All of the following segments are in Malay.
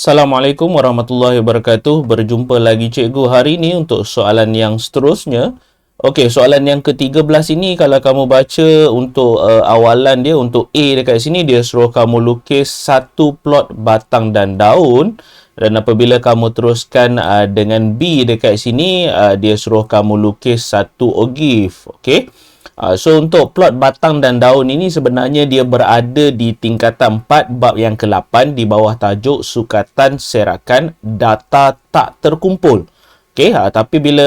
Assalamualaikum warahmatullahi wabarakatuh. Berjumpa lagi cikgu hari ini untuk soalan yang seterusnya. Okey, soalan yang ke-13 ini kalau kamu baca untuk awalan dia untuk A dekat sini, dia suruh kamu lukis satu plot batang dan daun, dan apabila kamu teruskan dengan B dekat sini, dia suruh kamu lukis satu ogif. Okey. So untuk plot batang dan daun ini sebenarnya dia berada di tingkatan 4 bab yang ke-8 di bawah tajuk sukatan serakan data tak terkumpul. Okey, tapi bila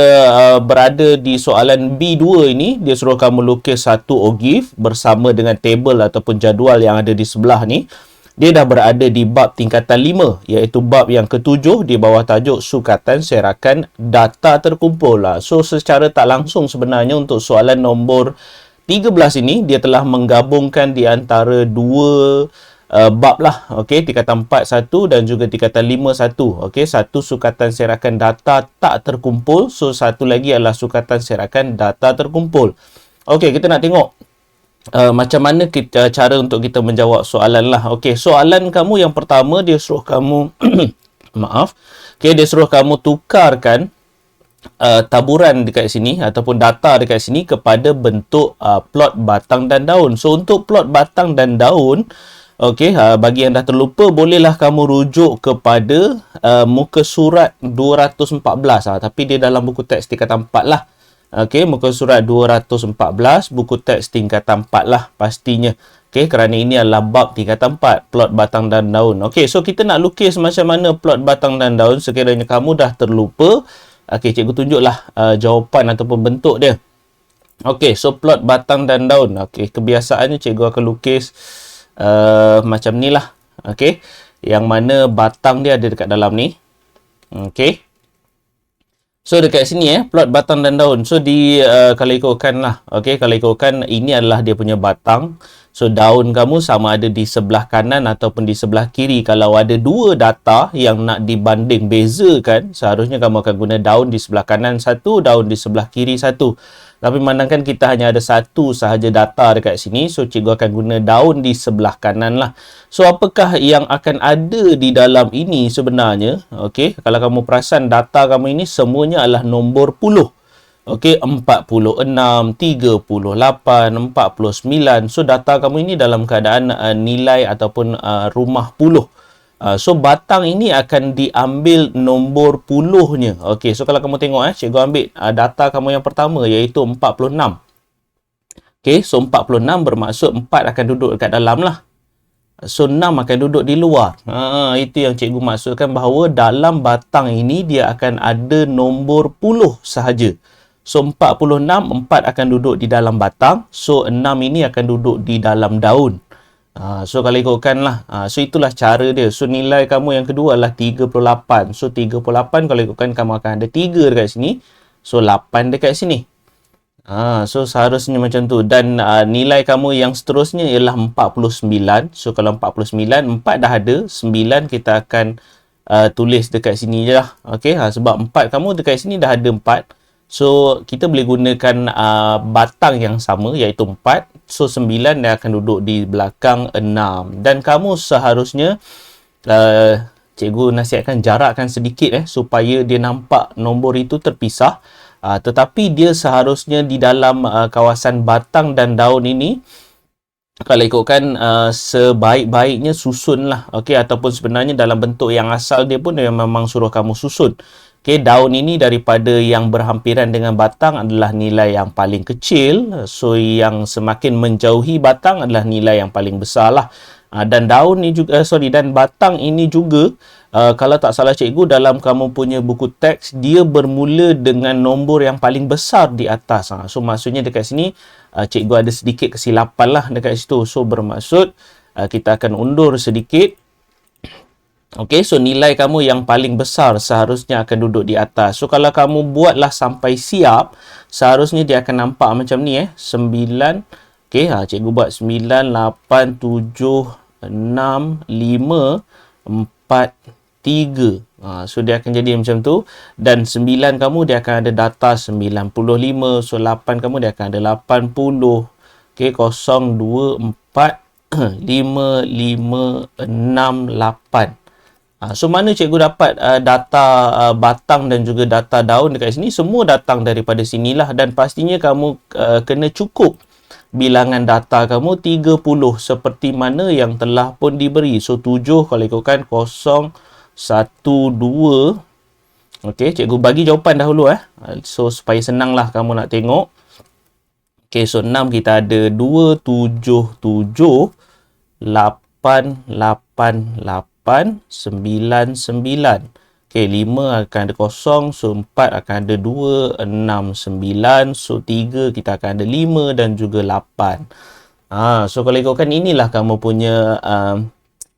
berada di soalan B2 ini, dia suruh kamu lukis satu ogif bersama dengan table ataupun jadual yang ada di sebelah ni. Dia dah berada di bab tingkatan 5, iaitu bab yang ke-7 di bawah tajuk sukatan serakan data terkumpul. So secara tak langsung sebenarnya untuk soalan nombor 13 ini, dia telah menggabungkan di antara dua bab lah. Okey, tingkatan 4 satu dan juga tingkatan 5 satu. Okey, satu sukatan serakan data tak terkumpul, so satu lagi adalah sukatan serakan data terkumpul. Okey, kita nak tengok macam mana kita cara untuk kita menjawab soalan lah. Okey, soalan kamu yang pertama dia suruh kamu maaf. Okey, dia suruh kamu tukarkan taburan dekat sini ataupun data dekat sini kepada bentuk plot batang dan daun. So untuk plot batang dan daun, okey, bagi yang dah terlupa, bolehlah kamu rujuk kepada muka surat 214, tapi dia dalam buku teks tingkatan 4 lah. Okey, muka surat 214, buku teks tingkatan 4 lah pastinya. Okey, kerana ini adalah bab tingkatan 4, plot batang dan daun. Okey, so kita nak lukis macam mana plot batang dan daun sekiranya kamu dah terlupa. Okey, cikgu tunjuklah jawapan ataupun bentuk dia. Okey, so plot batang dan daun. Okey, kebiasaannya cikgu akan lukis macam ni lah. Okey, yang mana batang dia ada dekat dalam ni. Okey. So dekat sini plot batang dan daun. So kalau ikutkan lah. Okey, kalau ikutkan ini adalah dia punya batang. So daun kamu sama ada di sebelah kanan ataupun di sebelah kiri. Kalau ada dua data yang nak dibanding bezakan, seharusnya kamu akan guna daun di sebelah kanan satu, daun di sebelah kiri satu. Tapi memandangkan kita hanya ada satu sahaja data dekat sini, so cikgu akan guna daun di sebelah kanan lah. So apakah yang akan ada di dalam ini sebenarnya? Okey, kalau kamu perasan data kamu ini semuanya adalah nombor puluh. Okey, 46, 38, 49. So data kamu ini dalam keadaan nilai ataupun rumah puluh. So batang ini akan diambil nombor puluhnya. Okey, so kalau kamu tengok cikgu ambil data kamu yang pertama iaitu 46. Okey, so 46 bermaksud 4 akan duduk dekat dalam lah. So 6 akan duduk di luar. Itu yang cikgu maksudkan bahawa dalam batang ini dia akan ada nombor puluh sahaja. So 46, 4 akan duduk di dalam batang. So 6 ini akan duduk di dalam daun. So kalau ikutkan lah. So itulah cara dia. So nilai kamu yang kedua adalah 38. So 38 kalau ikutkan kamu akan ada 3 dekat sini. So 8 dekat sini. So seharusnya macam tu. Dan nilai kamu yang seterusnya ialah 49. So kalau 49, 4 dah ada. 9 kita akan tulis dekat sini je lah. Okay, sebab 4 kamu dekat sini dah ada 4. So, kita boleh gunakan batang yang sama iaitu 4. So, 9 dia akan duduk di belakang 6. Dan kamu seharusnya cikgu nasihatkan jarakkan sedikit supaya dia nampak nombor itu terpisah. Tetapi dia seharusnya di dalam kawasan batang dan daun ini, kalau ikutkan sebaik-baiknya susun lah. Okay, ataupun sebenarnya dalam bentuk yang asal dia pun dia memang suruh kamu susun. Okay, daun ini daripada yang berhampiran dengan batang adalah nilai yang paling kecil. So, yang semakin menjauhi batang adalah nilai yang paling besar lah. Dan daun ni juga, dan batang ini juga, kalau tak salah cikgu, dalam kamu punya buku teks, dia bermula dengan nombor yang paling besar di atas. So, maksudnya dekat sini, cikgu ada sedikit kesilapan lah dekat situ. So, bermaksud, kita akan undur sedikit. Okey, so nilai kamu yang paling besar seharusnya akan duduk di atas. So kalau kamu buatlah sampai siap, seharusnya dia akan nampak macam ni 9. Okey, cikgu buat 9, 8, 7, 6, 5, 4, 3. So dia akan jadi macam tu. Dan 9 kamu dia akan ada data 95. So 8 kamu dia akan ada 80. Okey, 0, 2, 4, 5, 5, 6, 8. So mana cikgu dapat data batang dan juga data daun dekat sini? Semua datang daripada sinilah, dan pastinya kamu kena cukup bilangan data kamu 30 seperti mana yang telah pun diberi. So 7 kalau ikutkan 0, 1, 2. Okey, cikgu bagi jawapan dahulu so supaya senanglah kamu nak tengok. Okey, so 6 kita ada 2, 7, 7, 8, 8, 8, 9, 9. Okey, 5 akan ada 0, so 4 akan ada 2, 6, 9, so 3 kita akan ada 5 dan juga 8. So kalau ikutkan inilah kamu punya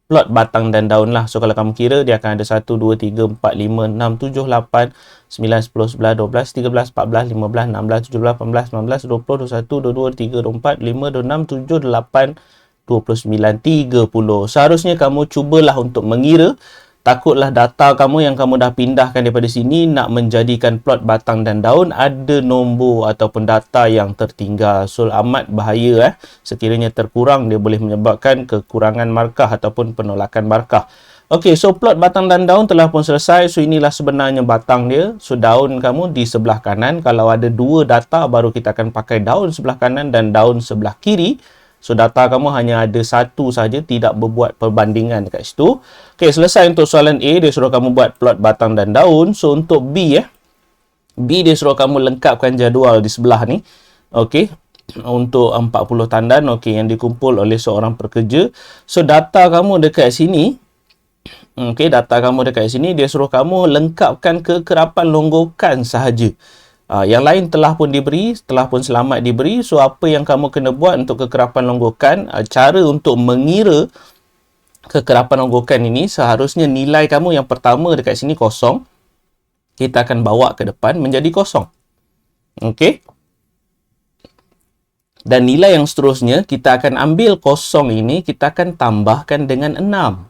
plot batang dan daun lah. So kalau kamu kira dia akan ada 1, 2, 3, 4, 5, 6, 7, 8, 9, 10, 11, 12, 13, 14, 15, 16, 17, 18, 19, 20, 21, 22, 23, 24, 25, 26, 7, 8, 29, 30. Seharusnya kamu cubalah untuk mengira. Takutlah data kamu yang kamu dah pindahkan daripada sini nak menjadikan plot batang dan daun ada nombor ataupun data yang tertinggal. So amat bahaya sekiranya terkurang, dia boleh menyebabkan kekurangan markah ataupun penolakan markah. Okey, so plot batang dan daun telah pun selesai. So inilah sebenarnya batang dia. So daun kamu di sebelah kanan. Kalau ada 2 data baru kita akan pakai daun sebelah kanan dan daun sebelah kiri. So data kamu hanya ada 1 saja, tidak berbuat perbandingan dekat situ. Okey, selesai untuk soalan A, dia suruh kamu buat plot batang dan daun. So untuk B B dia suruh kamu lengkapkan jadual di sebelah ni. Okey, untuk 40 tandan yang dikumpul oleh seorang pekerja. So data kamu dekat sini. Okey, data kamu dekat sini dia suruh kamu lengkapkan kekerapan longgokan sahaja. Yang lain telah pun diberi, telah pun selamat diberi. So apa yang kamu kena buat untuk kekerapan longgokan, cara untuk mengira kekerapan longgokan ini, seharusnya nilai kamu yang pertama dekat sini 0. Kita akan bawa ke depan menjadi 0. Okey. Dan nilai yang seterusnya, kita akan ambil 0 ini, kita akan tambahkan dengan 6.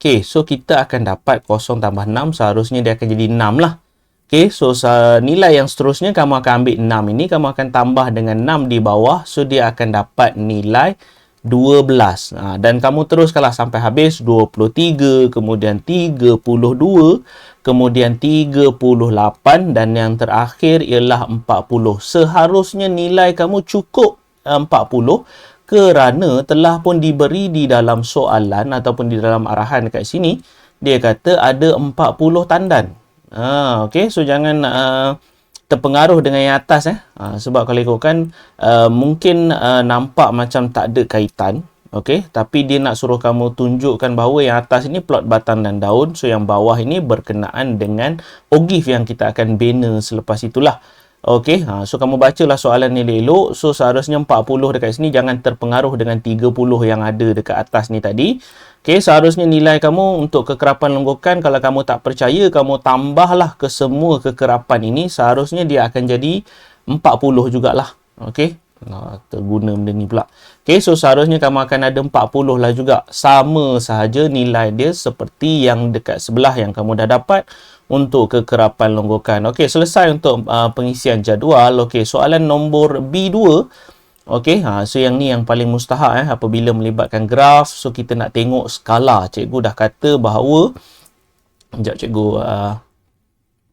Okey, so kita akan dapat 0 tambah 6, seharusnya dia akan jadi 6 lah. Okey, so nilai yang seterusnya kamu akan ambil 6 ini, kamu akan tambah dengan 6 di bawah, so dia akan dapat nilai 12. Dan kamu teruskanlah sampai habis, 23, kemudian 32, kemudian 38 dan yang terakhir ialah 40. Seharusnya nilai kamu cukup 40 kerana telah pun diberi di dalam soalan ataupun di dalam arahan dekat sini, dia kata ada 40 tandan. Okey, so jangan terpengaruh dengan yang atas sebab kalau ikutkan mungkin nampak macam tak ada kaitan. Okey, tapi dia nak suruh kamu tunjukkan bahawa yang atas ini plot batang dan daun, so yang bawah ini berkenaan dengan ogif yang kita akan bina selepas itulah. Okey, so kamu bacalah soalan ni elok. So seharusnya 40 dekat sini, jangan terpengaruh dengan 30 yang ada dekat atas ni tadi. Okey, seharusnya nilai kamu untuk kekerapan longgokan, kalau kamu tak percaya, kamu tambahlah ke semua kekerapan ini, seharusnya dia akan jadi 40 jugalah. Okey, terguna benda ni pula. Okey, so seharusnya kamu akan ada 40 lah juga. Sama sahaja nilai dia seperti yang dekat sebelah yang kamu dah dapat untuk kekerapan longgokan. Okey, selesai untuk pengisian jadual. Okey, soalan nombor B2. Okey, so yang ni yang paling mustahak apabila melibatkan graf. So kita nak tengok skala. Cikgu dah kata bahawa, sekejap cikgu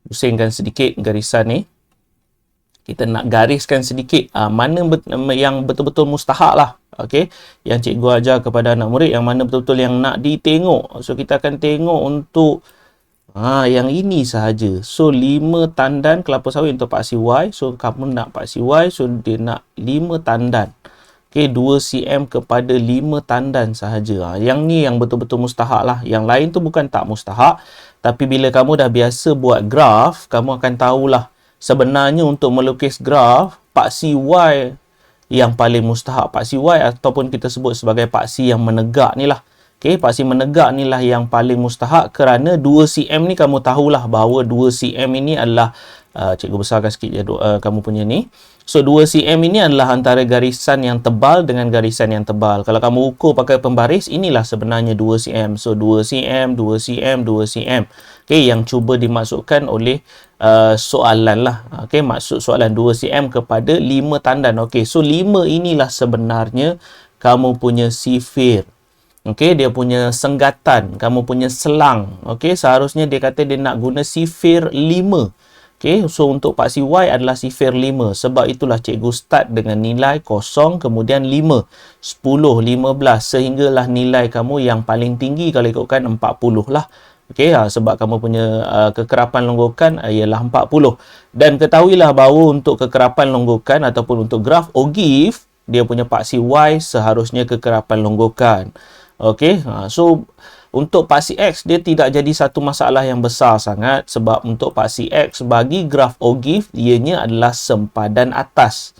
pusingkan sedikit garisan ni. Kita nak gariskan sedikit mana yang betul-betul mustahak lah. Okey, yang cikgu ajar kepada anak murid, yang mana betul-betul yang nak ditengok. So kita akan tengok untuk yang ini sahaja. So 5 tandan kelapa sawit untuk paksi Y. So kamu nak paksi Y, so dia nak 5 tandan. Okey, 2 cm kepada 5 tandan sahaja. Yang ni yang betul-betul mustahak lah. Yang lain tu bukan tak mustahak, tapi bila kamu dah biasa buat graf, kamu akan tahulah sebenarnya untuk melukis graf, paksi Y yang paling mustahak. Paksi Y ataupun kita sebut sebagai paksi yang menegak ni lah. Okey, paksi menegak ni lah yang paling mustahak kerana 2 cm ni kamu tahulah bahawa 2 cm ini adalah cikgu besarkan sikit je kamu punya ni. So 2 cm ini adalah antara garisan yang tebal dengan garisan yang tebal. Kalau kamu ukur pakai pembaris, inilah sebenarnya 2 cm. So 2 cm, 2 cm, 2 cm. Okey, yang cuba dimasukkan oleh soalan lah. Okey, maksud soalan 2 cm kepada 5 tandan. Okey, so 5 inilah sebenarnya kamu punya sifir. Okey, dia punya senggatan, kamu punya selang. Okey, seharusnya dia kata dia nak guna sifir 5. Okey, so untuk paksi Y adalah sifir 5. Sebab itulah cikgu start dengan nilai 0, kemudian 5, 10, 15 sehinggalah nilai kamu yang paling tinggi kalau ikutkan 40 lah. Okey, sebab kamu punya kekerapan longgokan ialah 40. Dan ketahuilah bahawa untuk kekerapan longgokan ataupun untuk graf Ogive, dia punya paksi Y seharusnya kekerapan longgokan. Okey, so untuk paksi X dia tidak jadi satu masalah yang besar sangat sebab untuk paksi X bagi graf Ogive ianya adalah sempadan atas.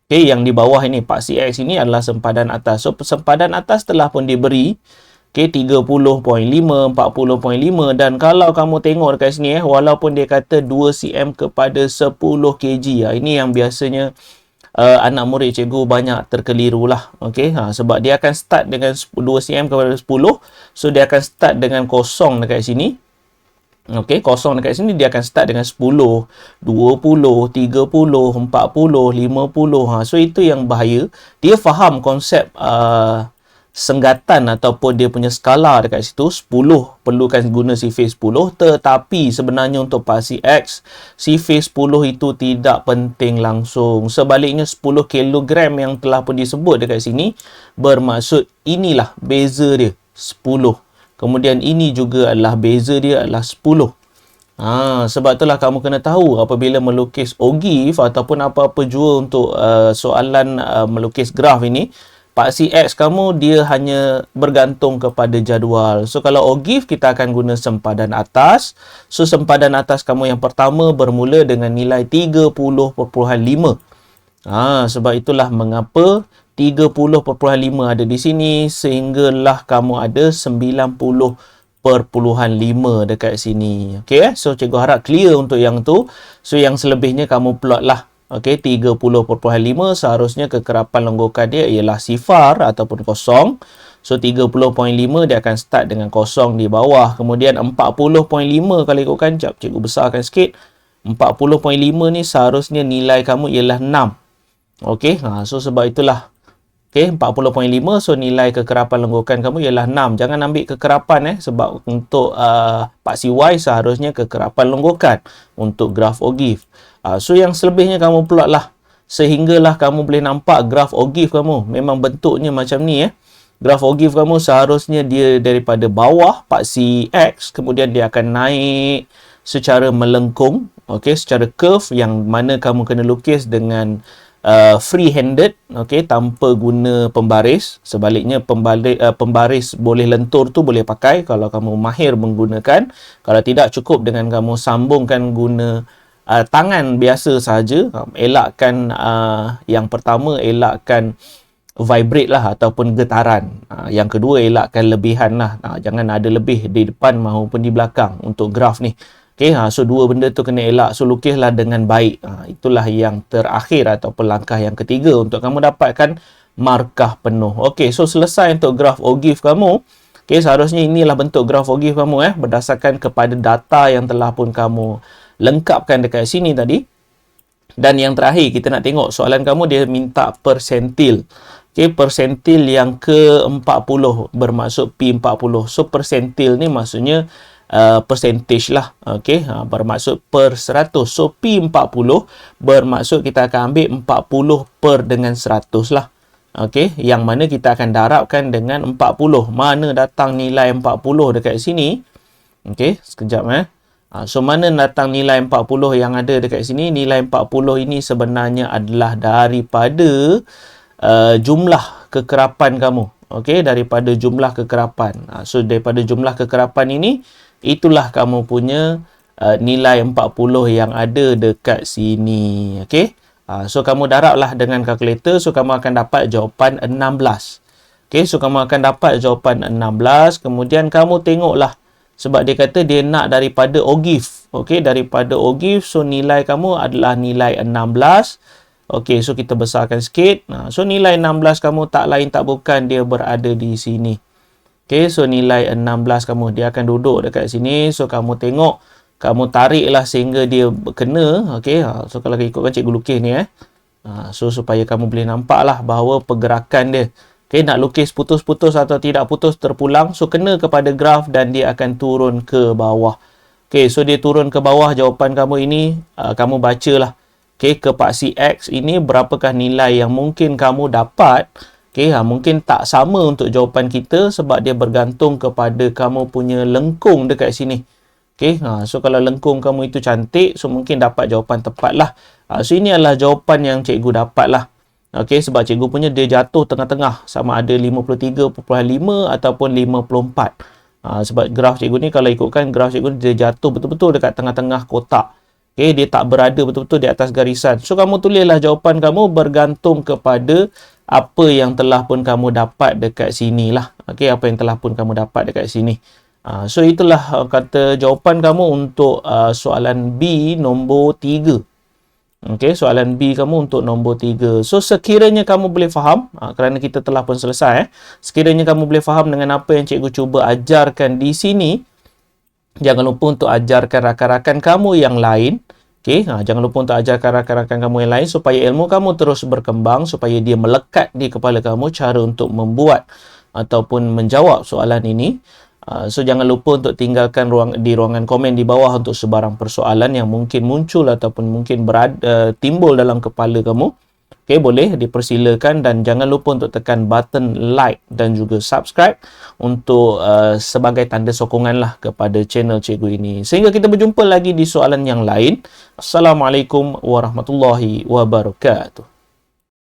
Okey, yang di bawah ini paksi X ini adalah sempadan atas. So sempadan atas telah pun diberi. Okey, 30.5, 40.5 dan kalau kamu tengok dekat sini walaupun dia kata 2 cm kepada 10 kg ini yang biasanya anak murid cikgu banyak terkeliru lah. Okey, sebab dia akan start dengan 2 cm kepada 10. So dia akan start dengan kosong dekat sini. Okey, kosong dekat sini dia akan start dengan 10, 20, 30, 40, 50. So itu yang bahaya. Dia faham konsep senggatan ataupun dia punya skala dekat situ 10 perlukan guna sifir 10, tetapi sebenarnya untuk paksi X sifir 10 itu tidak penting langsung. Sebaliknya 10 kilogram yang telah pun disebut dekat sini bermaksud inilah beza dia 10. Kemudian ini juga adalah beza dia adalah 10. Sebab itulah kamu kena tahu apabila melukis Ogive ataupun apa-apa jua untuk soalan melukis graf ini, paksi X kamu dia hanya bergantung kepada jadual. So kalau Ogive kita akan guna sempadan atas. So sempadan atas kamu yang pertama bermula dengan nilai 30.5. Sebab itulah mengapa 30.5 ada di sini sehinggalah kamu ada 90.5 dekat sini. Okey, so cikgu harap clear untuk yang tu. So yang selebihnya kamu plot lah. Okey, 30.5 seharusnya kekerapan longgokan dia ialah sifar ataupun kosong. So 30.5 dia akan start dengan kosong di bawah. Kemudian 40.5 kalau ikutkan, jap cikgu besarkan sikit. 40.5 ni seharusnya nilai kamu ialah 6. Okey, so sebab itulah. Okey, 40.5, so nilai kekerapan longgokan kamu ialah 6. Jangan ambil kekerapan sebab untuk paksi Y seharusnya kekerapan longgokan untuk graf Ogive. So yang selebihnya kamu plot lah sehinggalah kamu boleh nampak graf Ogive kamu memang bentuknya macam ni. Graf Ogive kamu seharusnya dia daripada bawah paksi X, kemudian dia akan naik secara melengkung, okey, secara curve yang mana kamu kena lukis dengan free-handed, okey, tanpa guna pembaris. Sebaliknya pembaris boleh lentur tu boleh pakai kalau kamu mahir menggunakan. Kalau tidak, cukup dengan kamu sambungkan guna tangan biasa saja. Elakkan yang pertama elakkan vibrate lah ataupun getaran. Yang kedua elakkan lebihan lah. Jangan ada lebih di depan maupun di belakang untuk graf ni. Okey, so dua benda tu kena elak. So lukislah dengan baik. Itulah yang terakhir ataupun langkah yang ketiga untuk kamu dapatkan markah penuh. Okey, so selesai untuk graf Ogive kamu. Okey, seharusnya inilah bentuk graf Ogive kamu berdasarkan kepada data yang telah pun kamu lengkapkan dekat sini tadi. Dan yang terakhir kita nak tengok soalan kamu dia minta persentil. Okey, persentil yang ke-40 bermaksud P40. So persentil ni maksudnya percentage lah. Okey, bermaksud per 100. So P40 bermaksud kita akan ambil 40 per dengan 100 lah. Okey, yang mana kita akan darabkan dengan 40. Mana datang nilai 40 dekat sini? Okey, sekejap So mana datang nilai 40 yang ada dekat sini? Nilai 40 ini sebenarnya adalah daripada jumlah kekerapan kamu. Okey, daripada jumlah kekerapan. So daripada jumlah kekerapan ini, itulah kamu punya nilai 40 yang ada dekat sini. Okey. So kamu darablah dengan kalkulator. So kamu akan dapat jawapan 16. Okey, so kamu akan dapat jawapan 16. Kemudian kamu tengoklah. Sebab dia kata dia nak daripada Ogive. Okey, daripada Ogive. So nilai kamu adalah nilai 16. Okey, so kita besarkan sikit. So nilai 16 kamu tak lain tak bukan dia berada di sini. Okey, so nilai 16 kamu dia akan duduk dekat sini. So kamu tengok, kamu tariklah sehingga dia kena. Okey, so kalau ikutkan cikgu lukis ni So supaya kamu boleh nampaklah bahawa pergerakan dia. Okay, nak lukis putus-putus atau tidak putus terpulang. So, kena kepada graf dan dia akan turun ke bawah. Okay, so dia turun ke bawah jawapan kamu ini. Kamu bacalah. Okay, ke paksi X ini berapakah nilai yang mungkin kamu dapat. Okay, mungkin tak sama untuk jawapan kita sebab dia bergantung kepada kamu punya lengkung dekat sini. Okay, so kalau lengkung kamu itu cantik, so mungkin dapat jawapan tepat lah. So ini adalah jawapan yang cikgu dapat lah. Okay, sebab cikgu punya dia jatuh tengah-tengah, sama ada 53.5 ataupun 54. Sebab graf cikgu ni, kalau ikutkan graf cikgu ni, dia jatuh betul-betul dekat tengah-tengah kotak. Okay, dia tak berada betul-betul di atas garisan. So kamu tulislah jawapan kamu bergantung kepada apa yang telah pun kamu dapat dekat sini lah. Okay, apa yang telah pun kamu dapat dekat sini. So itulah kata jawapan kamu untuk soalan B nombor 3. Okey, soalan B kamu untuk nombor 3. So, sekiranya kamu boleh faham, kerana kita telah pun selesai, sekiranya kamu boleh faham dengan apa yang cikgu cuba ajarkan di sini, jangan lupa untuk ajarkan rakan-rakan kamu yang lain. Okey, jangan lupa untuk ajarkan rakan-rakan kamu yang lain supaya ilmu kamu terus berkembang, supaya dia melekat di kepala kamu cara untuk membuat ataupun menjawab soalan ini. So, jangan lupa untuk tinggalkan di ruangan komen di bawah untuk sebarang persoalan yang mungkin muncul ataupun mungkin timbul dalam kepala kamu. Okay, boleh dipersilakan dan jangan lupa untuk tekan button like dan juga subscribe untuk sebagai tanda sokongan lah kepada channel cikgu ini. Sehingga kita berjumpa lagi di soalan yang lain. Assalamualaikum warahmatullahi wabarakatuh.